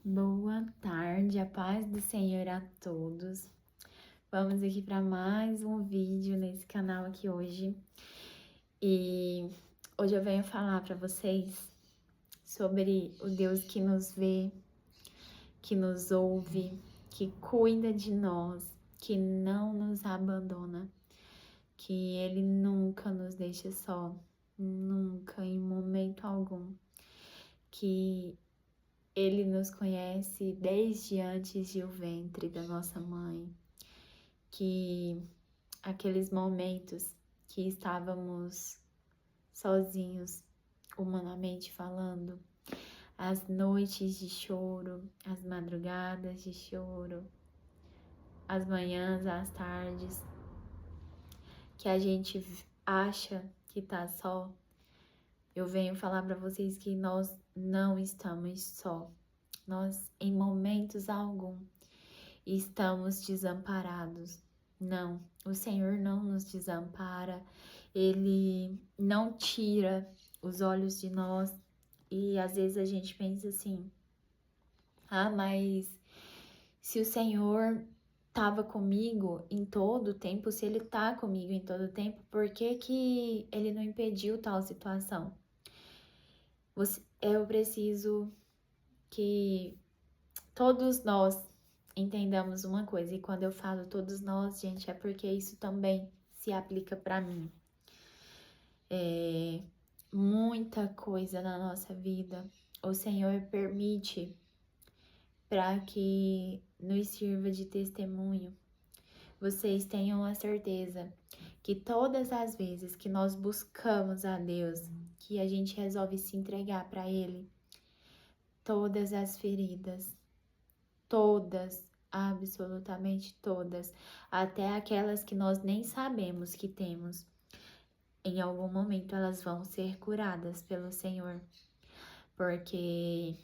Boa tarde, a paz do Senhor a todos. Vamos aqui para mais um vídeo nesse canal aqui hoje. E hoje eu venho falar para vocês sobre o Deus que nos vê, que nos ouve, que cuida de nós, que não nos abandona, que Ele nunca nos deixa só, nunca, em momento algum, que Ele nos conhece desde antes de o ventre da nossa mãe, que aqueles momentos que estávamos sozinhos, humanamente falando, as noites de choro, as madrugadas de choro, as manhãs, as tardes, que a gente acha que tá só, eu venho falar para vocês que nós não estamos só. Nós, em momentos algum, estamos desamparados. Não, o Senhor não nos desampara, Ele não tira os olhos de nós. E às vezes a gente pensa assim, mas se o Senhor estava comigo em todo o tempo, se Ele está comigo em todo o tempo, por que que Ele não impediu tal situação? Eu preciso que todos nós entendamos uma coisa, e quando eu falo todos nós, gente, é porque isso também se aplica para mim. Muita coisa na nossa vida o Senhor permite para que nos sirva de testemunho. Vocês tenham a certeza que todas as vezes que nós buscamos a Deus, que a gente resolve se entregar para Ele, todas as feridas, todas, absolutamente todas, até aquelas que nós nem sabemos que temos, em algum momento elas vão ser curadas pelo Senhor, porque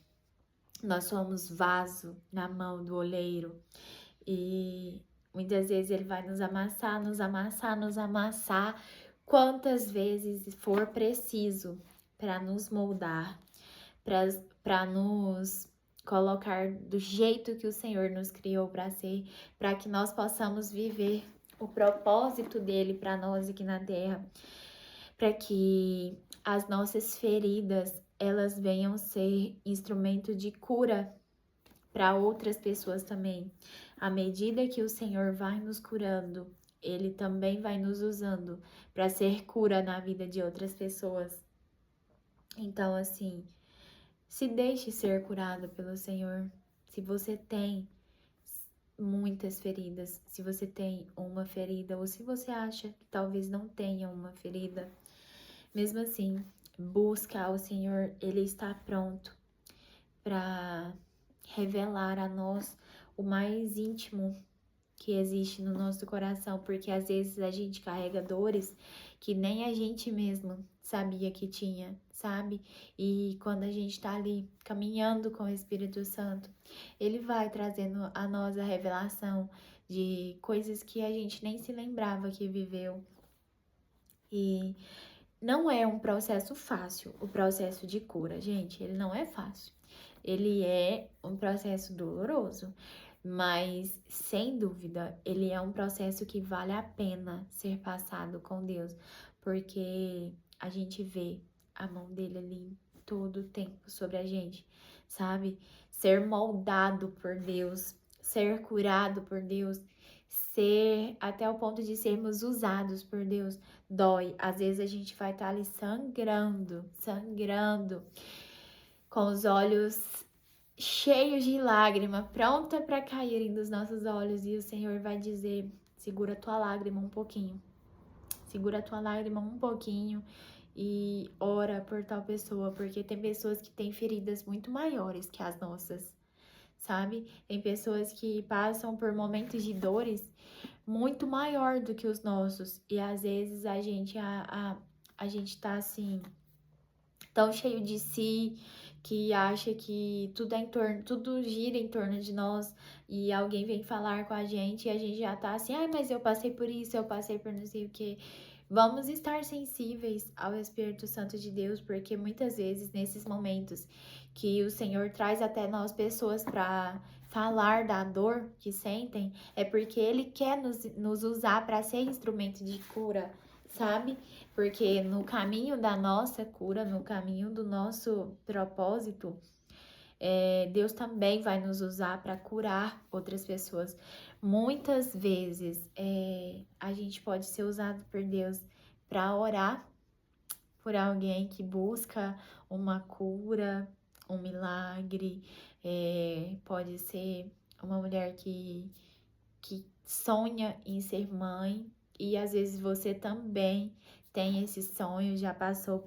nós somos vaso na mão do oleiro e muitas vezes ele vai nos amassar, nos amassar, nos amassar, quantas vezes for preciso para nos moldar, para nos colocar do jeito que o Senhor nos criou para ser, para que nós possamos viver o propósito dele para nós aqui na terra, para que as nossas feridas elas venham ser instrumento de cura para outras pessoas também. À medida que o Senhor vai nos curando, ele também vai nos usando para ser cura na vida de outras pessoas. Então, assim, se deixe ser curado pelo Senhor. Se você tem muitas feridas, se você tem uma ferida, ou se você acha que talvez não tenha uma ferida, mesmo assim, busca ao Senhor, Ele está pronto para revelar a nós o mais íntimo que existe no nosso coração, porque às vezes a gente carrega dores que nem a gente mesmo sabia que tinha, sabe? E quando a gente tá ali caminhando com o Espírito Santo, ele vai trazendo a nós a revelação de coisas que a gente nem se lembrava que viveu. E não é um processo fácil, o processo de cura, gente, ele não é fácil. Ele é um processo doloroso, mas sem dúvida, ele é um processo que vale a pena ser passado com Deus, porque a gente vê a mão dele ali todo o tempo sobre a gente, sabe? Ser moldado por Deus, ser curado por Deus, ser até o ponto de sermos usados por Deus, dói. Às vezes a gente vai estar ali sangrando, com os olhos cheios de lágrima, pronta para caírem dos nossos olhos, e o Senhor vai dizer: segura tua lágrima um pouquinho, segura tua lágrima um pouquinho e ora por tal pessoa, porque tem pessoas que têm feridas muito maiores que as nossas, sabe? Tem pessoas que passam por momentos de dores muito maior do que os nossos, e às vezes a gente tá assim tão cheio de si, que acha que tudo gira em torno de nós, e alguém vem falar com a gente e a gente já tá assim, ai, mas eu passei por isso, eu passei por não sei o que. Vamos estar sensíveis ao Espírito Santo de Deus, porque muitas vezes nesses momentos que o Senhor traz até nós pessoas para falar da dor que sentem, é porque Ele quer nos usar para ser instrumento de cura, sabe? Porque no caminho da nossa cura, no caminho do nosso propósito, Deus também vai nos usar para curar outras pessoas. Muitas vezes a gente pode ser usado por Deus para orar por alguém que busca uma cura, um milagre, pode ser uma mulher que sonha em ser mãe, e às vezes você também tem esse sonho, já passou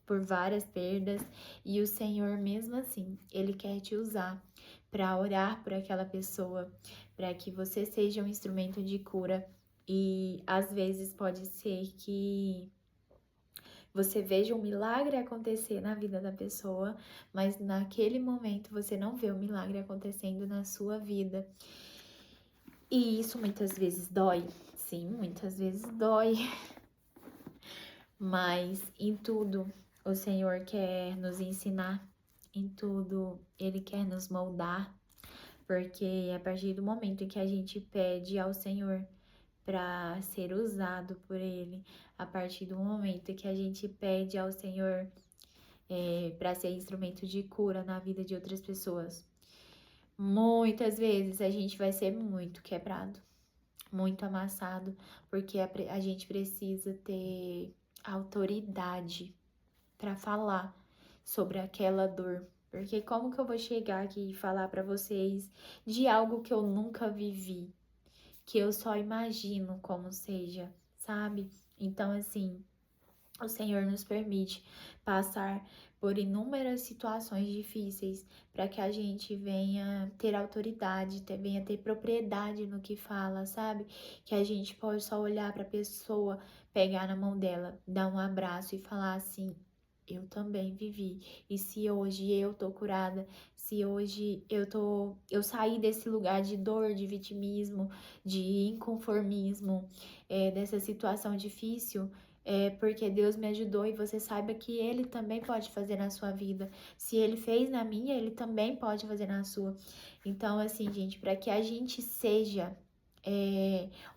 por várias perdas, e o Senhor, mesmo assim, Ele quer te usar para orar por aquela pessoa, para que você seja um instrumento de cura. E às vezes pode ser que você veja um milagre acontecer na vida da pessoa, mas naquele momento você não vê o milagre acontecendo na sua vida. E isso muitas vezes dói. Sim, muitas vezes dói. Mas em tudo o Senhor quer nos ensinar, em tudo Ele quer nos moldar, porque a partir do momento em que a gente pede ao Senhor para ser usado por Ele, a partir do momento que a gente pede ao Senhor para ser instrumento de cura na vida de outras pessoas, muitas vezes a gente vai ser muito quebrado, muito amassado, porque a gente precisa ter autoridade para falar sobre aquela dor. Porque como que eu vou chegar aqui e falar para vocês de algo que eu nunca vivi, que eu só imagino como seja, sabe? Então, assim, o Senhor nos permite passar por inúmeras situações difíceis para que a gente venha ter autoridade, venha ter propriedade no que fala, sabe? Que a gente pode só olhar para a pessoa, pegar na mão dela, dar um abraço e falar assim: eu também vivi. E se hoje eu tô curada, se hoje eu saí desse lugar de dor, de vitimismo, de inconformismo, dessa situação difícil, porque Deus me ajudou, e você saiba que Ele também pode fazer na sua vida. Se Ele fez na minha, Ele também pode fazer na sua. Então, assim, gente, para que a gente seja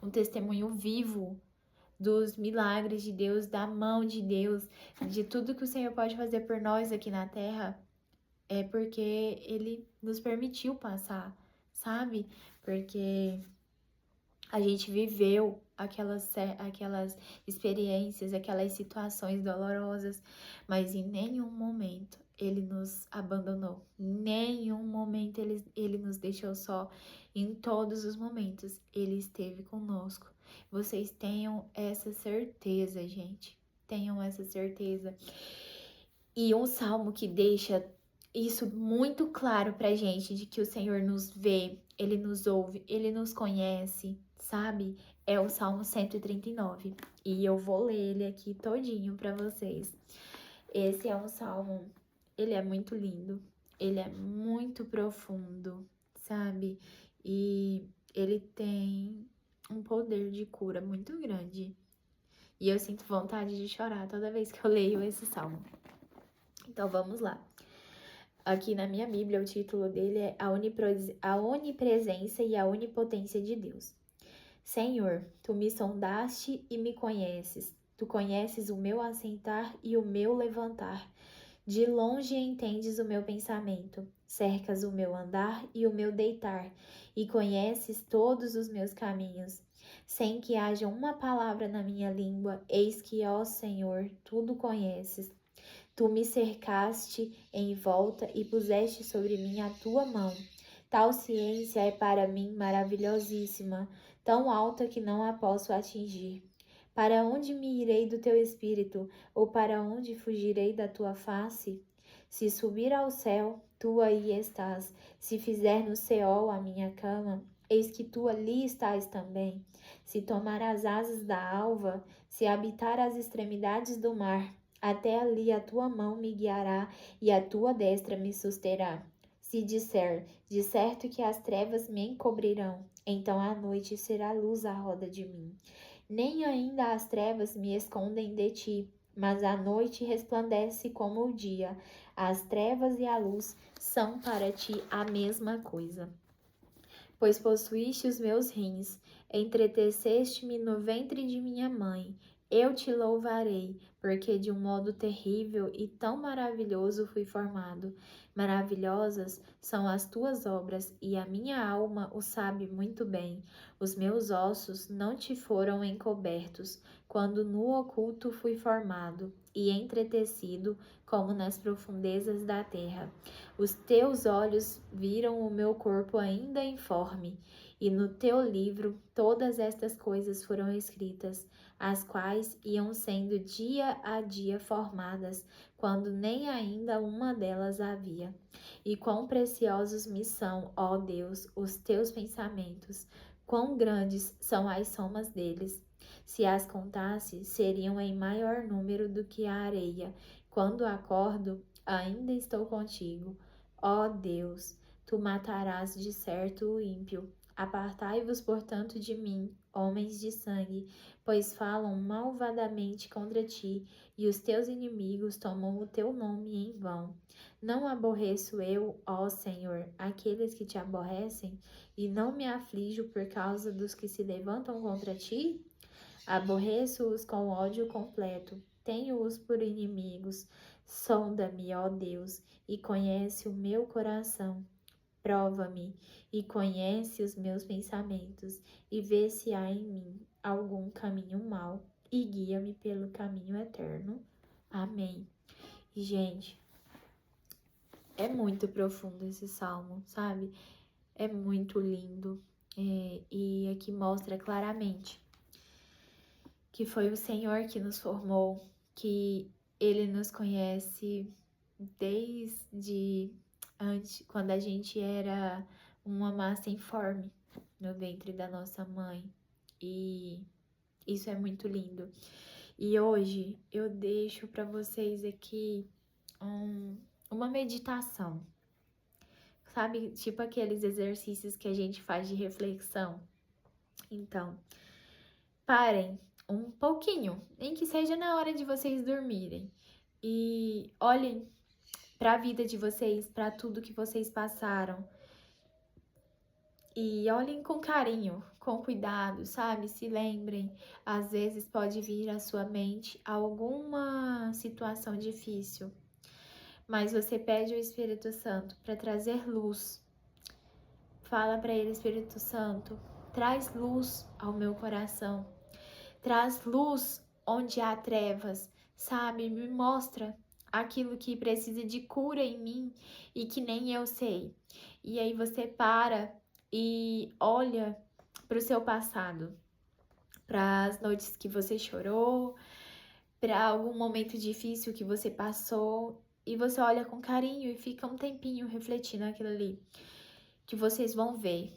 um testemunho vivo dos milagres de Deus, da mão de Deus, de tudo que o Senhor pode fazer por nós aqui na terra, é porque Ele nos permitiu passar, sabe? Porque a gente viveu aquelas experiências, aquelas situações dolorosas, mas em nenhum momento Ele nos abandonou, em nenhum momento ele nos deixou só, em todos os momentos Ele esteve conosco. Vocês tenham essa certeza, gente, tenham essa certeza. E um salmo que deixa isso muito claro pra gente, de que o Senhor nos vê, Ele nos ouve, Ele nos conhece, sabe? É o Salmo 139. E eu vou ler ele aqui todinho pra vocês. Esse é um salmo, ele é muito lindo, ele é muito profundo, sabe? E ele tem um poder de cura muito grande. E eu sinto vontade de chorar toda vez que eu leio esse salmo. Então vamos lá. Aqui na minha Bíblia, o título dele é A Onipresença e a Onipotência de Deus. Senhor, Tu me sondaste e me conheces. Tu conheces o meu assentar e o meu levantar. De longe entendes o meu pensamento. Cercas o meu andar e o meu deitar. E conheces todos os meus caminhos. Sem que haja uma palavra na minha língua, eis que, ó Senhor, tudo conheces. Tu me cercaste em volta e puseste sobre mim a tua mão. Tal ciência é para mim maravilhosíssima, tão alta que não a posso atingir. Para onde me irei do teu espírito, ou para onde fugirei da tua face? Se subir ao céu, tu aí estás. Se fizer no Seol a minha cama, eis que tu ali estás também. Se tomar as asas da alva, se habitar as extremidades do mar, até ali a tua mão me guiará e a tua destra me susterá. Se disser, de certo que as trevas me encobrirão, então a noite será luz à roda de mim. Nem ainda as trevas me escondem de ti, mas a noite resplandece como o dia. As trevas e a luz são para ti a mesma coisa. Pois possuíste os meus rins, entreteceste-me no ventre de minha mãe. Eu te louvarei, porque de um modo terrível e tão maravilhoso fui formado. Maravilhosas são as tuas obras, e a minha alma o sabe muito bem. Os meus ossos não te foram encobertos, quando no oculto fui formado e entretecido, como nas profundezas da terra. Os teus olhos viram o meu corpo ainda informe, e no teu livro todas estas coisas foram escritas, as quais iam sendo dia a dia formadas, quando nem ainda uma delas havia. E quão preciosos me são, ó Deus, os teus pensamentos, quão grandes são as somas deles. Se as contasse, seriam em maior número do que a areia. Quando acordo, ainda estou contigo. Ó Deus, tu matarás de certo o ímpio. Apartai-vos, portanto, de mim, homens de sangue, pois falam malvadamente contra ti, e os teus inimigos tomam o teu nome em vão. Não aborreço eu, ó Senhor, aqueles que te aborrecem, e não me aflijo por causa dos que se levantam contra ti? Aborreço-os com ódio completo, tenho-os por inimigos. Sonda-me, ó Deus, e conhece o meu coração. Prova-me e conhece os meus pensamentos, e vê se há em mim algum caminho mau, e guia-me pelo caminho eterno. Amém. E, gente, é muito profundo esse salmo, sabe? É muito lindo. E aqui mostra claramente que foi o Senhor que nos formou, que Ele nos conhece desde antes, quando a gente era uma massa informe no ventre da nossa mãe. E isso é muito lindo. E hoje eu deixo para vocês aqui uma meditação. Sabe, tipo aqueles exercícios que a gente faz de reflexão. Então, parem um pouquinho, nem que seja na hora de vocês dormirem, e olhem para a vida de vocês, para tudo que vocês passaram, e olhem com carinho, com cuidado, sabe? Se lembrem, às vezes pode vir à sua mente alguma situação difícil, mas você pede ao Espírito Santo para trazer luz. Fala para ele: Espírito Santo, traz luz ao meu coração. Traz luz onde há trevas, sabe? Me mostra aquilo que precisa de cura em mim e que nem eu sei. E aí você para e olha para o seu passado, para as noites que você chorou, para algum momento difícil que você passou, e você olha com carinho e fica um tempinho refletindo aquilo ali, que vocês vão ver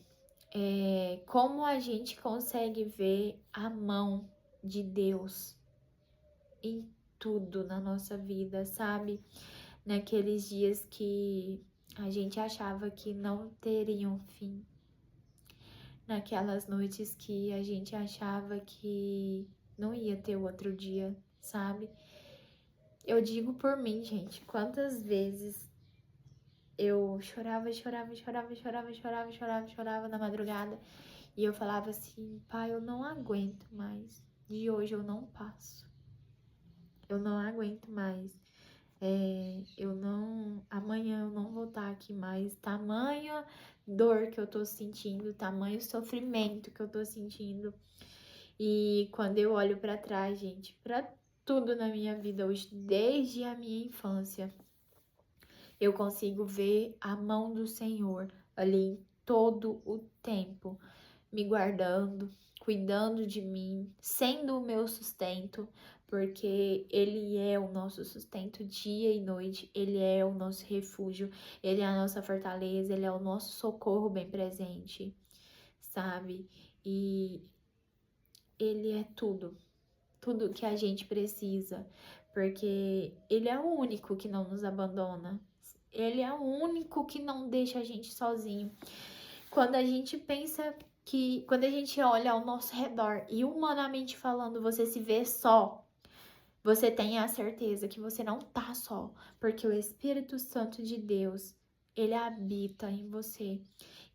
como a gente consegue ver a mão de Deus em tudo na nossa vida, sabe? Naqueles dias que a gente achava que não teriam fim, naquelas noites que a gente achava que não ia ter outro dia, sabe? Eu digo por mim, gente, quantas vezes eu chorava na madrugada, e eu falava assim: pai, eu não aguento mais, de hoje eu não passo, eu não aguento mais, amanhã eu não vou estar aqui mais, tamanha dor que eu tô sentindo, tamanho sofrimento que eu tô sentindo. E quando eu olho pra trás, gente, pra tudo na minha vida hoje, desde a minha infância, eu consigo ver a mão do Senhor ali todo o tempo, me guardando, cuidando de mim, sendo o meu sustento, porque Ele é o nosso sustento dia e noite, Ele é o nosso refúgio, Ele é a nossa fortaleza, Ele é o nosso socorro bem presente, sabe? E Ele é tudo que a gente precisa, porque Ele é o único que não nos abandona, Ele é o único que não deixa a gente sozinho. Quando a gente pensa quando a gente olha ao nosso redor e humanamente falando, você se vê só, você tenha a certeza que você não tá só, porque o Espírito Santo de Deus, ele habita em você.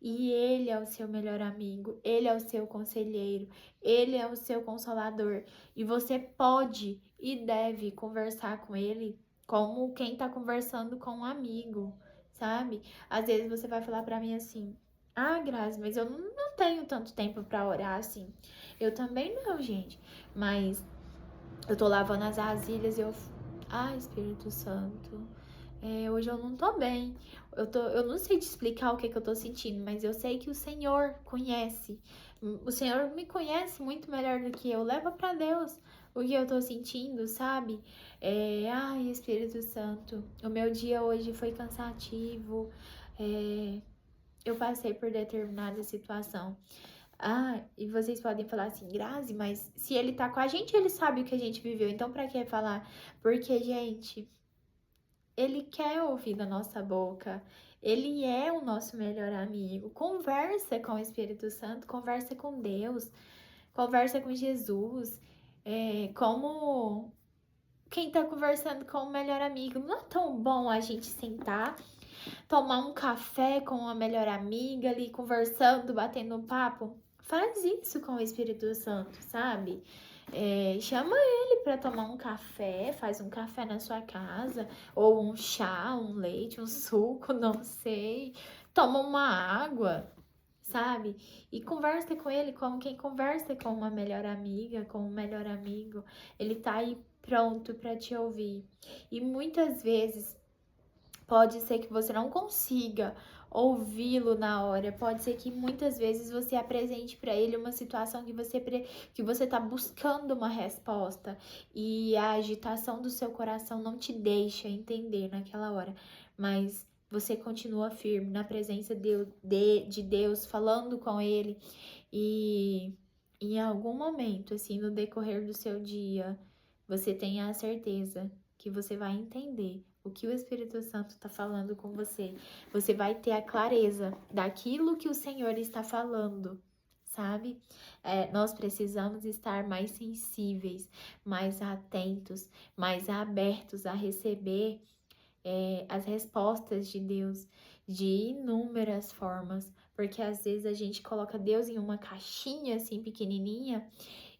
E ele é o seu melhor amigo, ele é o seu conselheiro, ele é o seu consolador. E você pode e deve conversar com ele como quem tá conversando com um amigo, sabe? Às vezes você vai falar pra mim assim: ah, Grazi, mas eu não tenho tanto tempo pra orar assim. Eu também não, gente. Mas eu tô lavando as vasilhas e eu. Ah, Espírito Santo, hoje eu não tô bem. Eu não sei te explicar o que eu tô sentindo, mas eu sei que o Senhor conhece. O Senhor me conhece muito melhor do que eu. Leva pra Deus o que eu tô sentindo, sabe? Ai, Espírito Santo, o meu dia hoje foi cansativo. Eu passei por determinada situação. Ah, e vocês podem falar assim, Grazi, mas se ele tá com a gente, ele sabe o que a gente viveu. Então, pra que falar? Porque, gente, ele quer ouvir da nossa boca. Ele é o nosso melhor amigo. Conversa com o Espírito Santo, conversa com Deus, conversa com Jesus. Como quem tá conversando com o melhor amigo. Não é tão bom a gente sentar, tomar um café com a melhor amiga ali, conversando, batendo um papo? Faz isso com o Espírito Santo, sabe? Chama ele para tomar um café, faz um café na sua casa, ou um chá, um leite, um suco, não sei. Toma uma água, sabe? E conversa com ele como quem conversa com uma melhor amiga, com um melhor amigo. Ele tá aí pronto para te ouvir. E muitas vezes pode ser que você não consiga ouvi-lo na hora. Pode ser que muitas vezes você apresente para ele uma situação que você tá buscando uma resposta e a agitação do seu coração não te deixa entender naquela hora. Mas você continua firme na presença de Deus, falando com ele, e em algum momento, assim, no decorrer do seu dia, você tenha a certeza que você vai entender o que o Espírito Santo está falando com você. Você vai ter a clareza daquilo que o Senhor está falando, sabe? Nós precisamos estar mais sensíveis, mais atentos, mais abertos a receber as respostas de Deus de inúmeras formas, porque às vezes a gente coloca Deus em uma caixinha assim pequenininha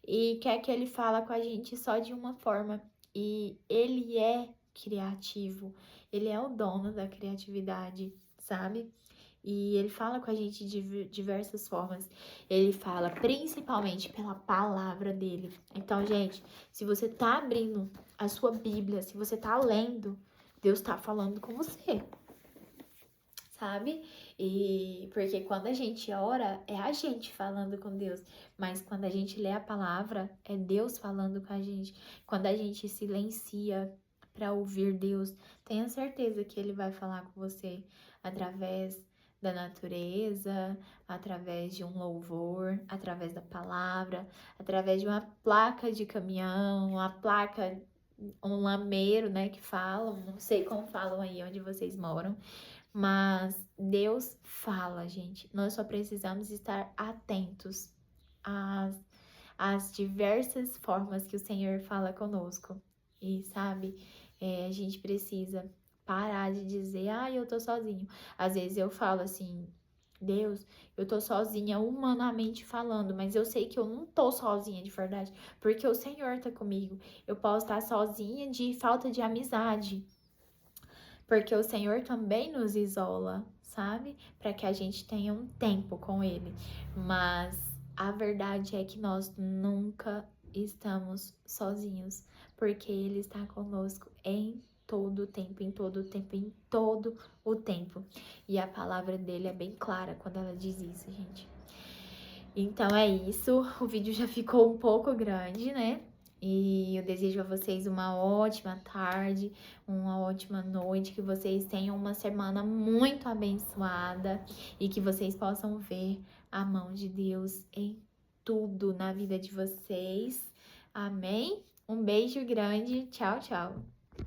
e quer que ele fala com a gente só de uma forma. E ele é criativo, ele é o dono da criatividade, sabe? E ele fala com a gente de diversas formas. Ele fala principalmente pela palavra dele. Então, gente, se você tá abrindo a sua Bíblia, se você tá lendo, Deus tá falando com você, sabe? E porque quando a gente ora, é a gente falando com Deus, mas quando a gente lê a palavra, é Deus falando com a gente. Quando a gente silencia para ouvir Deus, tenha certeza que ele vai falar com você através da natureza, através de um louvor, através da palavra, através de uma placa de caminhão, uma placa, um lameiro, né, que falam, não sei como falam aí onde vocês moram, mas Deus fala, gente. Nós só precisamos estar atentos às diversas formas que o Senhor fala conosco. E, sabe, a gente precisa parar de dizer, eu tô sozinho. Às vezes eu falo assim, Deus, eu tô sozinha humanamente falando, mas eu sei que eu não tô sozinha de verdade, porque o Senhor tá comigo. Eu posso estar sozinha de falta de amizade, porque o Senhor também nos isola, sabe? Para que a gente tenha um tempo com Ele. Mas a verdade é que nós nunca estamos sozinhos, porque Ele está conosco em todo o tempo, em todo o tempo, em todo o tempo. E a palavra dele é bem clara quando ela diz isso, gente. Então é isso, o vídeo já ficou um pouco grande, né? E eu desejo a vocês uma ótima tarde, uma ótima noite, que vocês tenham uma semana muito abençoada e que vocês possam ver a mão de Deus em tudo na vida de vocês. Amém? Um beijo grande. Tchau, tchau.